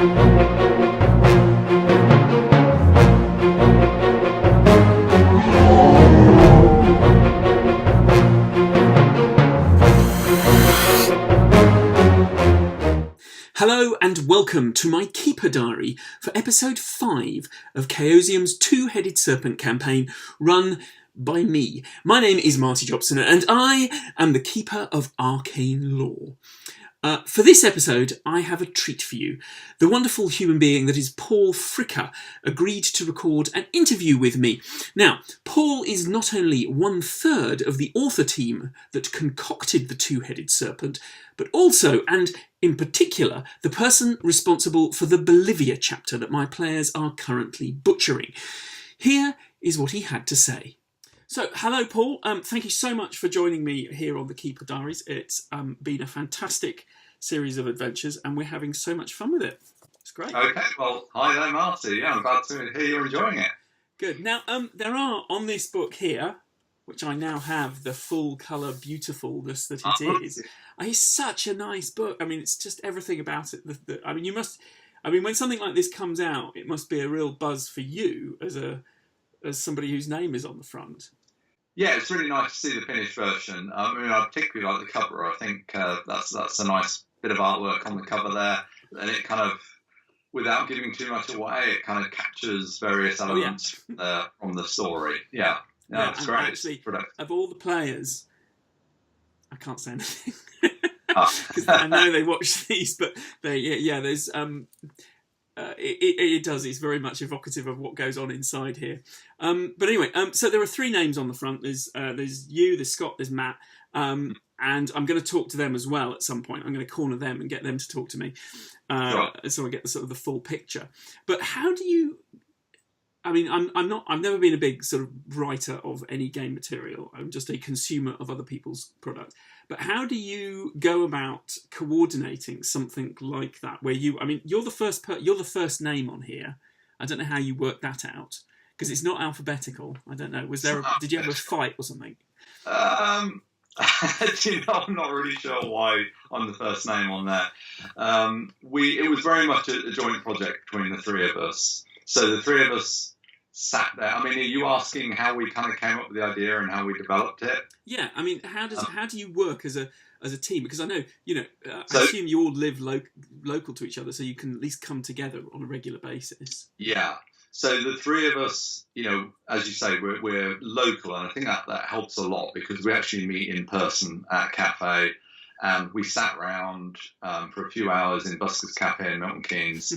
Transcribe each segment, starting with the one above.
Hello and welcome to my Keeper Diary for episode 5 of Chaosium's Two Headed Serpent campaign run by me. My name is Marty Jobson and I am the Keeper of Arcane Lore. For this episode, I have a treat for you. The wonderful human being that is Paul Fricker agreed to record an interview with me. Now, Paul is not only 1/3 of the author team that concocted the Two-Headed Serpent, but also, and in particular, the person responsible for the Bolivia chapter that my players are currently butchering. Here is what he had to say. So, hello, Paul. Thank you so much for joining me here on the Keeper Diaries. It's been a fantastic series of adventures, and we're having so much fun with it. It's great. Okay, well, hi there, Marty. Yeah, I'm glad to hear you're enjoying it. Good. Now, there are on this book here, which I now have the full colour beautifulness that it is. It's such a nice book. I mean, it's just everything about it. When something like this comes out, it must be a real buzz for you as somebody whose name is on the front. Yeah, it's really nice to see the finished version. I particularly like the cover. I think that's a nice bit of artwork on the cover there, and it kind of, without giving too much away, it kind of captures various elements from the story. Yeah, it's great. Actually, of all the players, I can't say anything because I know they watch these, but there's it does. It's very much evocative of what goes on inside here. But anyway, so there are 3 names on the front. There's you, there's Scott, there's Matt, and I'm going to talk to them as well at some point. I'm going to corner them and get them to talk to me, so I get the full picture. But how do you? I mean, I've never been a big sort of writer of any game material. I'm just a consumer of other people's products. But how do you go about coordinating something like that? Where you're the first name on here. I don't know how you work that out because it's not alphabetical. I don't know. Did you have a fight or something? I'm not really sure why I'm the first name on there. It was very much a joint project between the 3 of us. So the 3 of us sat there. I mean, are you asking how we kind of came up with the idea and how we developed it? Yeah, I mean, how do you work as a team? Because I know, I assume you all live local to each other, so you can at least come together on a regular basis. Yeah. So the 3 of us, as you say, we're local, and I think that helps a lot because we actually meet in person at a cafe. And we sat around for a few hours in Busker's Cafe in Milton Keynes,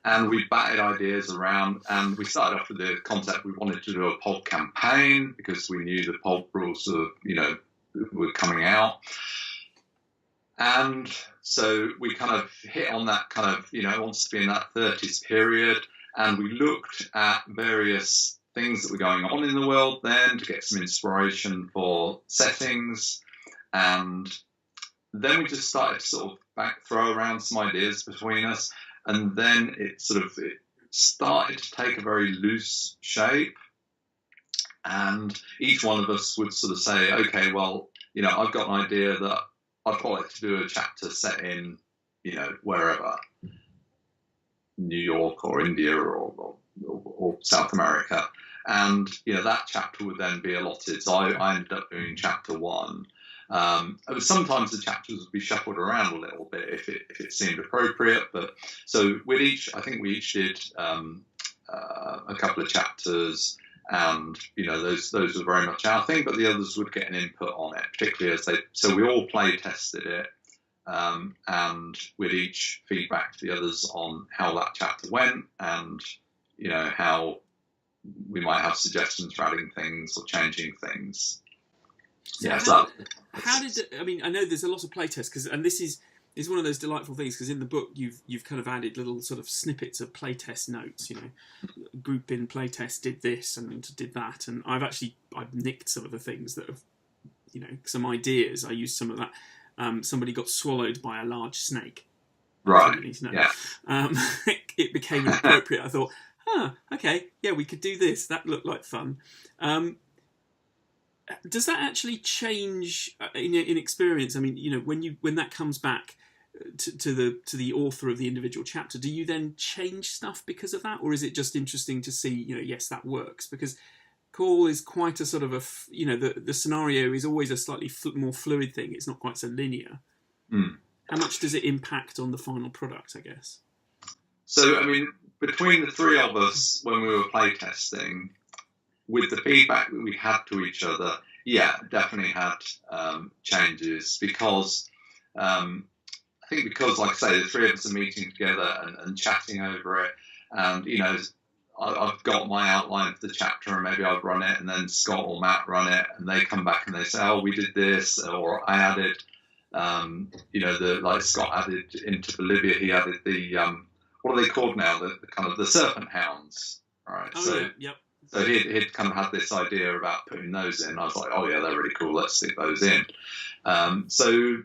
and we batted ideas around. And we started off with the concept we wanted to do a pod campaign because we knew the pod rules were coming out. And so we kind of hit on that kind of, it wants to be in that 30s period. And we looked at various things that were going on in the world then to get some inspiration for settings. And then we just started to sort of throw around some ideas between us, and then it started to take a very loose shape. And each one of us would sort of say, okay, well, I've got an idea that I'd quite like to do a chapter set in, wherever, New York or India or South America. And, that chapter would then be allotted. So I ended up doing chapter 1. Sometimes the chapters would be shuffled around a little bit if it seemed appropriate, but so I think we each did a couple of chapters, and those were very much our thing, but the others would get an input on it, particularly so we all play tested it, and we'd each feedback to the others on how that chapter went, and how we might have suggestions for adding things or changing things. So how did I know there's a lot of playtests and this is one of those delightful things because in the book you've kind of added little sort of snippets of playtest notes. Group in playtest did this and did that, and I've nicked some of the things that have some ideas. I used some of that. Somebody got swallowed by a large snake. Right. Yeah. It became inappropriate. I thought, okay, yeah, we could do this. That looked like fun. Does that actually change in experience? I mean, when that comes back, to the author of the individual chapter, do you then change stuff because of that, or is it just interesting to see, yes, that works? Because Call is quite a sort of the scenario is always a slightly more fluid thing. It's not quite so linear. How much does it impact on the final product, I guess? So, I mean, between the three of us, when we were playtesting, with the feedback that we had to each other, definitely had changes because I think because, like I say, the three of us are meeting together and chatting over it, and I've got my outline for the chapter, and maybe I've run it, and then Scott or Matt run it, and they come back and they say, "Oh, we did this," or I added, like Scott added into Bolivia, he added the what are they called now? The kind of the serpent hounds, right? Oh, so yeah, yep. So he'd kind of had this idea about putting those in. I was like, oh yeah, they're really cool. Let's stick those in. So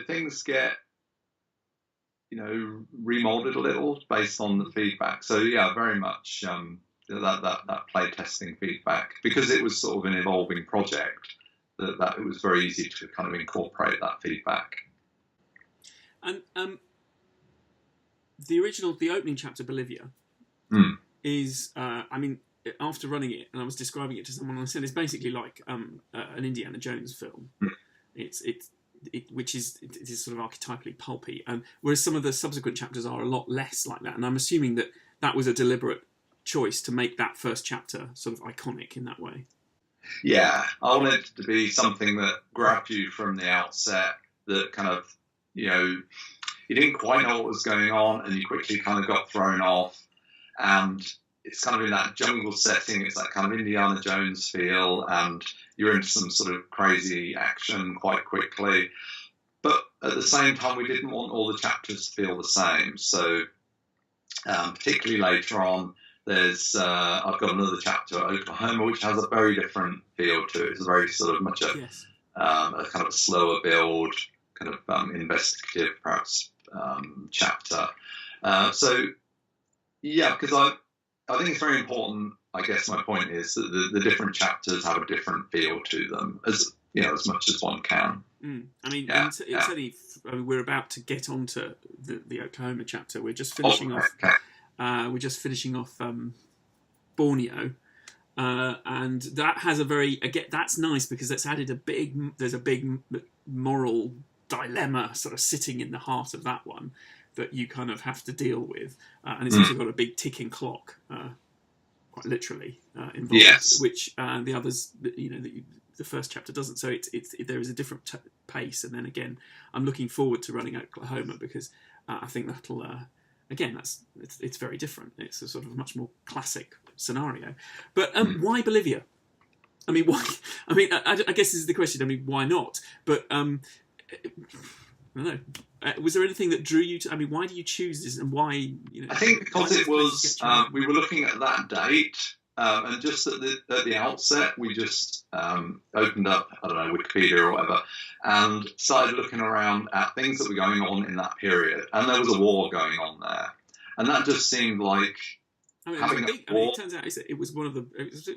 things get, remolded a little based on the feedback. So yeah, very much that play testing feedback, because it was sort of an evolving project. That it was very easy to kind of incorporate that feedback. And the opening chapter, Bolivia, is, after running it, and I was describing it to someone, and I said it's basically like an Indiana Jones film. Which is sort of archetypally pulpy, whereas some of the subsequent chapters are a lot less like that. And I'm assuming that was a deliberate choice to make that first chapter sort of iconic in that way. Yeah, I wanted it to be something that grabbed you from the outset, that kind of, you didn't quite know what was going on, and you quickly kind of got thrown off. And it's kind of in that jungle setting. It's that kind of Indiana Jones feel, and you're into some sort of crazy action quite quickly. But at the same time, we didn't want all the chapters to feel the same. So particularly later on, I've got another chapter at Oklahoma, which has a very different feel to it. It's a very sort of much a kind of a slower build, kind of investigative, perhaps, chapter. Because I think it's very important. I guess my point is that the different chapters have a different feel to them, as much as one can. Certainly, we're about to get onto the Oklahoma chapter. We're just finishing off. Okay. We're just finishing off Borneo, and that has that's nice because that's added there's a big moral dilemma sort of sitting in the heart of that one that you kind of have to deal with, and it's also got a big ticking clock, quite literally, involved, yes. Which the others, the first chapter doesn't. So there is a different pace, and then again, I'm looking forward to running Oklahoma because I think that'll. Again, it's very different. It's a sort of much more classic scenario. But why Bolivia? I mean, why? I mean, I guess this is the question. I mean, why not? But I don't know. Was there anything that drew you to? I mean, why do you choose this, and why? I think because it was. We were looking at that date, and just at the outset, we just opened up, I don't know, Wikipedia or whatever, and started looking around at things that were going on in that period. And there was a war going on there. And that just seemed like having a war. It turns out it was one of the...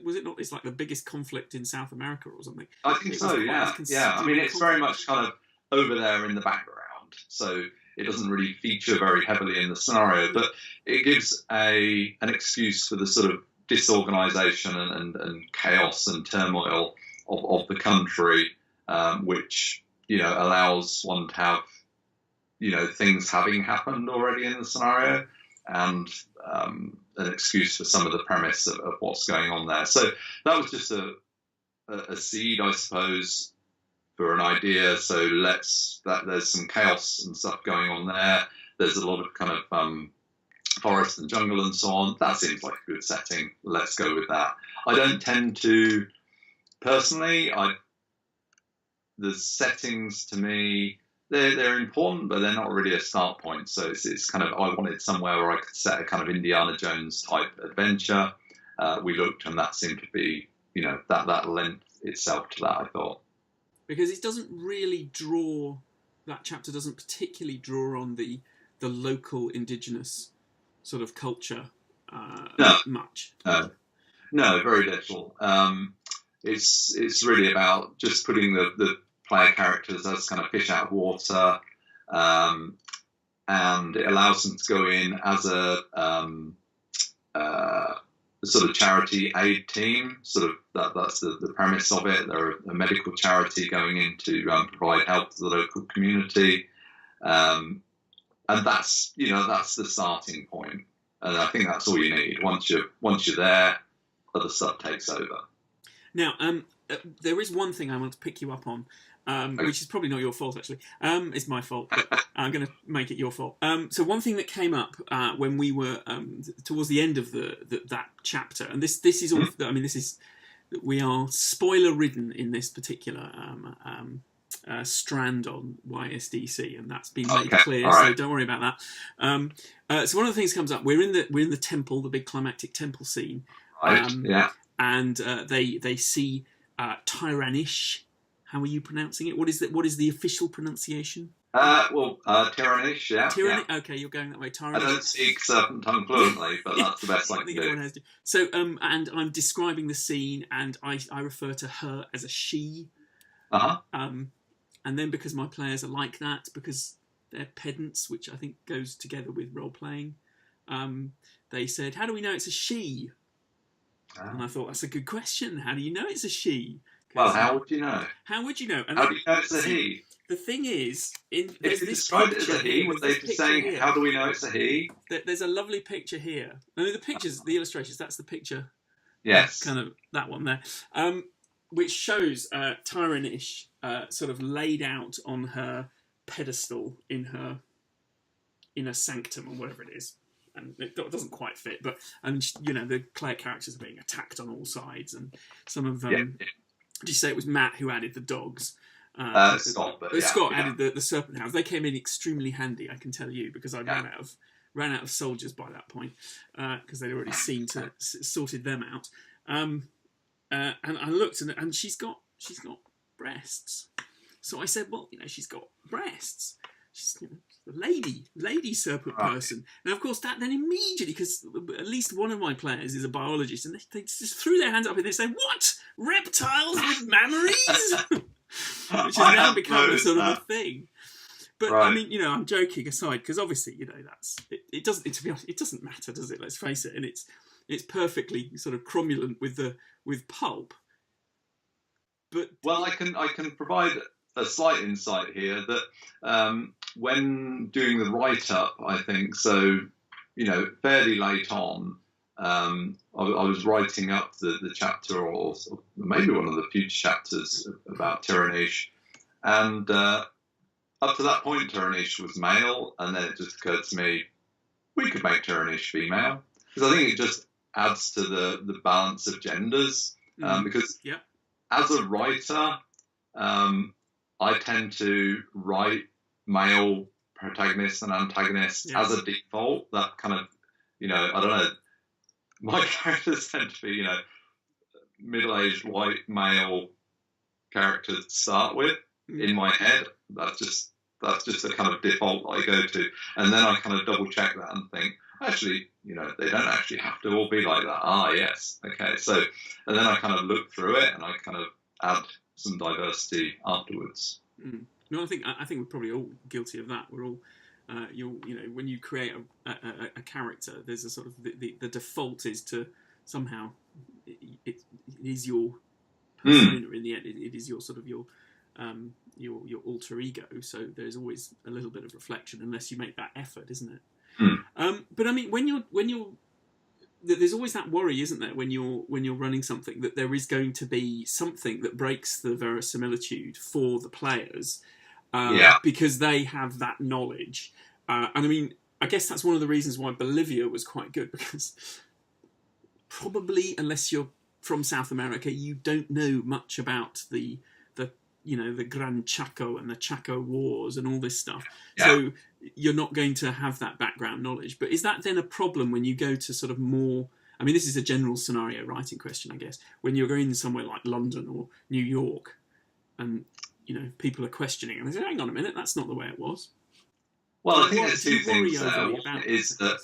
Was it not? It's like the biggest conflict in South America or something. I think so, yeah. Yeah, I mean, it's very much kind of over there in the background. So it doesn't really feature very heavily in the scenario. But it gives an excuse for the sort of disorganisation and chaos and turmoil of the country, which allows one to have things having happened already in the scenario, and an excuse for some of the premise of what's going on there. So that was just a seed, I suppose, for an idea. So there's some chaos and stuff going on there. There's a lot of kind of forest and jungle and so on. That seems like a good setting. Let's go with that. I don't tend to, personally, the settings to me, they're important, but they're not really a start point. So it's kind of, I wanted somewhere where I could set a kind of Indiana Jones type adventure. We looked, and that seemed to be, that lent itself to that, I thought. Because it doesn't really draw, that chapter doesn't particularly draw on the local indigenous sort of culture much. No, very little. It's really about just putting the player characters as kind of fish out of water, and it allows them to go in as a sort of charity aid team. Sort of that's the premise of it. They're a medical charity going in to provide help to the local community, and that's the starting point. And I think that's all you need. Once you're there, other stuff takes over. Now, there is one thing I want to pick you up on, which is probably not your fault, actually. It's my fault, but I'm going to make it your fault. So one thing that came up when we were towards the end of that chapter, and this is all. I mean, we are spoiler-ridden in this particular strand on YSDC, and that's been made clear. Right. So don't worry about that. So one of the things comes up. We're in the temple, the big climactic temple scene. Right. And they see Tyranish. How are you pronouncing it? What is the official pronunciation? Tyranish, yeah. Tyranish. Yeah. Okay, you're going that way. Tyranish. I don't speak serpent tongue fluently, but that's the best I can do. Everyone has to. So, and I'm describing the scene, and I refer to her as a she. And then because my players are like that, because they're pedants, which I think goes together with role playing, they said, "How do we know it's a she?" And I thought, that's a good question. How do you know it's a she? Well, how would you know? How would you know? And how do you know it's a he? The thing is, if you described it as a he, would they be saying, here. How do we know it's a he? There's a lovely picture here. I mean, the pictures, the illustrations, that's the picture. Yes. Kind of that one there. Which shows Tyranish sort of laid out on her pedestal in her sanctum or whatever it is. And it doesn't quite fit, but the player characters are being attacked on all sides, and some of them. Did you say it was Matt who added the dogs? Scott added the serpent hounds. They came in extremely handy, I can tell you, because I ran out of soldiers by that point because they'd already sorted them out. And I looked, and she's got breasts. So I said, well, she's got breasts. She's the lady serpent person. Now, of course, that then immediately, because at least one of my players is a biologist, and they just threw their hands up and they say, "What? Reptiles with mammaries?" Which has now become a sort of a thing. But I mean, I'm joking aside, because obviously, that's it doesn't. To be honest, it doesn't matter, does it? Let's face it, and it's perfectly sort of cromulent with pulp. But I can provide a slight insight here that when doing the write-up, I think, so, fairly late on, I was writing up the chapter, or maybe one of the future chapters about Tyranish, and up to that point, Tyranish was male, and then it just occurred to me, we could make Tyranish female, because I think it just adds to the balance of genders, because as a writer, I tend to write male protagonists and antagonists as a default. That kind of, I don't know, my characters tend to be, middle-aged white male characters to start with in my head. That's just a kind of default that I go to. And then I kind of double-check that and think, actually, they don't actually have to all be like that. Ah, yes. Okay. So, and then I kind of look through it and I kind of add some diversity afterwards. No, I think we're probably all guilty of that. We're all, when you create a character, there's a sort of the default is to somehow it is your persona in the end. It is your sort of your alter ego. So there's always a little bit of reflection, unless you make that effort, isn't it? But I mean, when you're there's always that worry, isn't there, when you're running something, that there is going to be something that breaks the verisimilitude for the players, because they have that knowledge. And I mean, I guess that's one of the reasons why Bolivia was quite good, because probably, unless you're from South America, you don't know much about the Gran Chaco and the Chaco Wars and all this stuff. Yeah. So you're not going to have that background knowledge. But is that then a problem when you go to sort of more... I mean, this is a general scenario writing question, I guess. When you're going somewhere like London or New York and, people are questioning and they say, hang on a minute, that's not the way it was. Well, I think there's two things there. One is that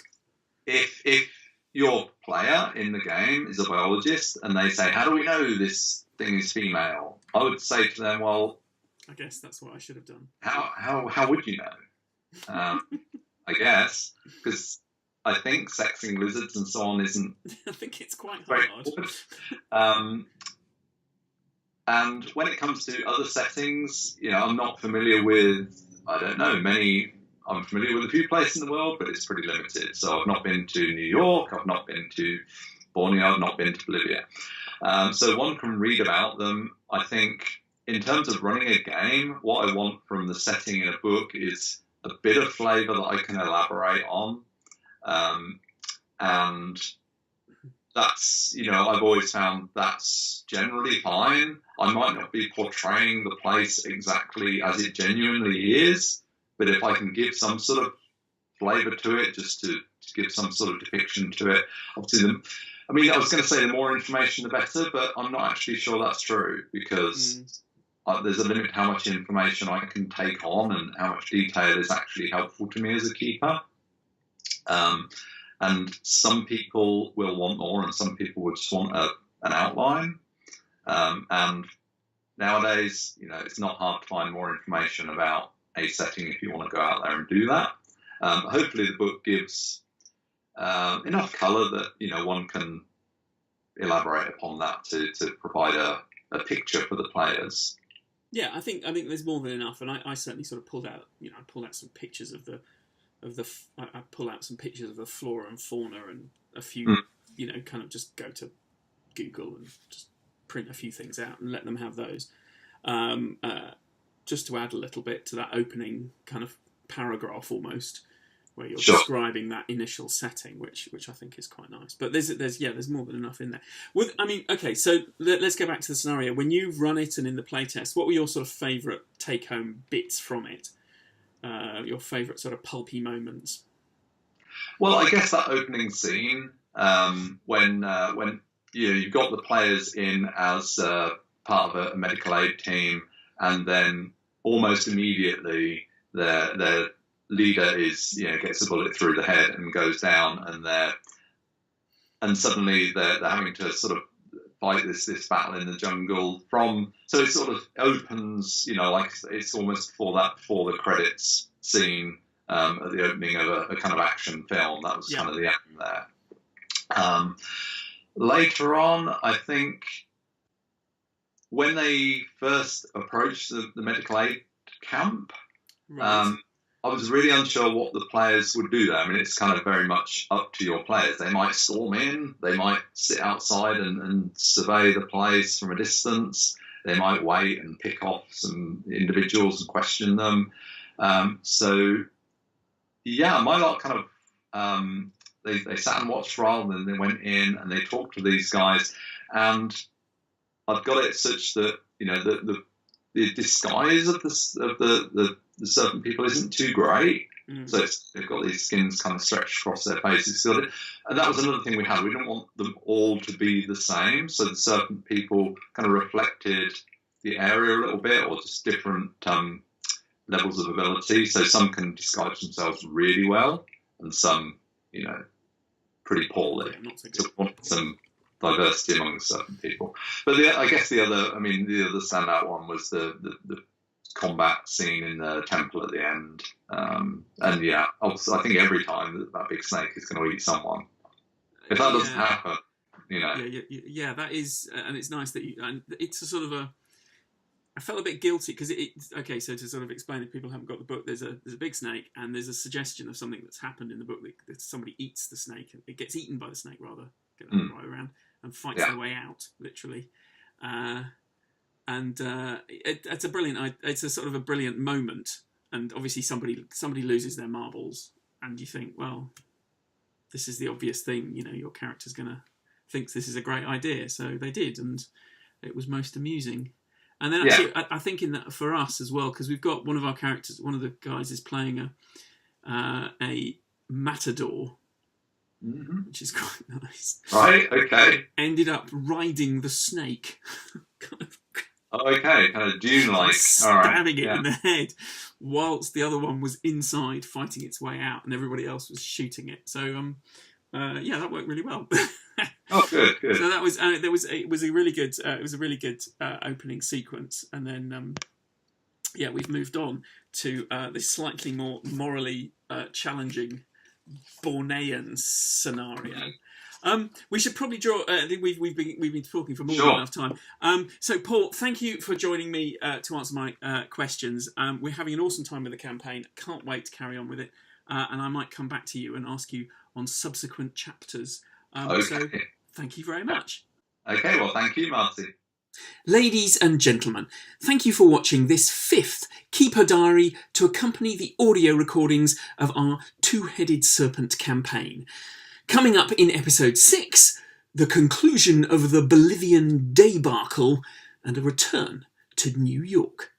if your player in the game is a biologist and they say, how do we know this thing is female? I would say to them, well, I guess that's what I should have done. How would you know? I guess, because I think sexing lizards and so on isn't I think it's quite very hard. good. And when it comes to other settings, I'm not familiar with, I don't know, many. I'm familiar with a few places in the world, but it's pretty limited. So I've not been to New York, I've not been to Borneo, I've not been to Bolivia. So one can read about them. I think in terms of running a game, what I want from the setting in a book is a bit of flavour that I can elaborate on. And that's, I've always found that's generally fine. I might not be portraying the place exactly as it genuinely is, but if I can give some sort of flavour to it, just to give some sort of depiction to it, obviously, I was going to say the more information, the better, but I'm not actually sure that's true because there's a limit to how much information I can take on and how much detail is actually helpful to me as a keeper. And some people will want more, and some people would just want an outline. And nowadays, it's not hard to find more information about a setting if you want to go out there and do that. Hopefully, the book gives enough colour that one can elaborate upon that to provide a picture for the players. Yeah, I think there's more than enough, and I certainly sort of pulled out some pictures of the. I pull out some pictures of the flora and fauna and a few, kind of just go to Google and just print a few things out and let them have those. Just to add a little bit to that opening kind of paragraph almost, where you're describing that initial setting, which I think is quite nice. But there's more than enough in there. Okay, so let's go back to the scenario. When you've run it and in the playtest, what were your sort of favourite take-home bits from it? Your favourite sort of pulpy moments? Well, I guess that opening scene when you've got the players in as part of a medical aid team, and then almost immediately their leader gets a bullet through the head and goes down, and suddenly they're having to sort of fight this battle in the jungle so it sort of opens, like it's almost before the credits scene at the opening of a kind of action film. That was kind of the aim there. Later on, I think when they first approached the medical aid camp, right. I was really unsure what the players would do there. I mean, it's kind of very much up to your players. They might storm in, they might sit outside and survey the place from a distance. They might wait and pick off some individuals and question them. My lot kind of, they sat and watched rather than they went in and they talked to these guys. And I've got it such that, the disguise of the serpent people isn't too great. So they've got these skins kind of stretched across their faces. And that was another thing we had. We didn't want them all to be the same. So the serpent people kind of reflected the area a little bit, or just different levels of ability. So some can disguise themselves really well, and some, pretty poorly. Yeah, not so good. So we wanted some diversity among the serpent people. But I guess the other standout one was the combat scene in the temple at the end. I think every time that big snake is going to eat someone. If that doesn't happen, Yeah, that is, and it's nice that and it's a sort of I felt a bit guilty because okay, so to sort of explain if people haven't got the book, there's a big snake and there's a suggestion of something that's happened in the book that somebody eats the snake. It gets eaten by the snake rather, get that right around, and fights their way out, literally. It's a brilliant. It's a sort of a brilliant moment, and obviously somebody loses their marbles, and you think, well, this is the obvious thing. Your character's gonna think this is a great idea, so they did, and it was most amusing. And then actually, I think in that for us as well, because we've got one of our characters, one of the guys is playing a matador. Mm-hmm. Which is quite nice. Right, okay. Ended up riding the snake. Kind of Dune-like. Stabbing it in the head, whilst the other one was inside fighting its way out, and everybody else was shooting it. So, that worked really well. Oh, good. So that was it was a really good opening sequence, and then yeah, we've moved on to this slightly more morally challenging Bornean scenario. We should probably draw. I think we've been talking for more than enough time. So, Paul, thank you for joining me to answer my questions. We're having an awesome time with the campaign. Can't wait to carry on with it. And I might come back to you and ask you on subsequent chapters. Okay. So, thank you very much. Okay, well, thank you, Marty. Ladies and gentlemen, thank you for watching this 5th Keeper Diary to accompany the audio recordings of our Two Headed Serpent campaign. Coming up in episode 6, the conclusion of the Bolivian debacle and a return to New York.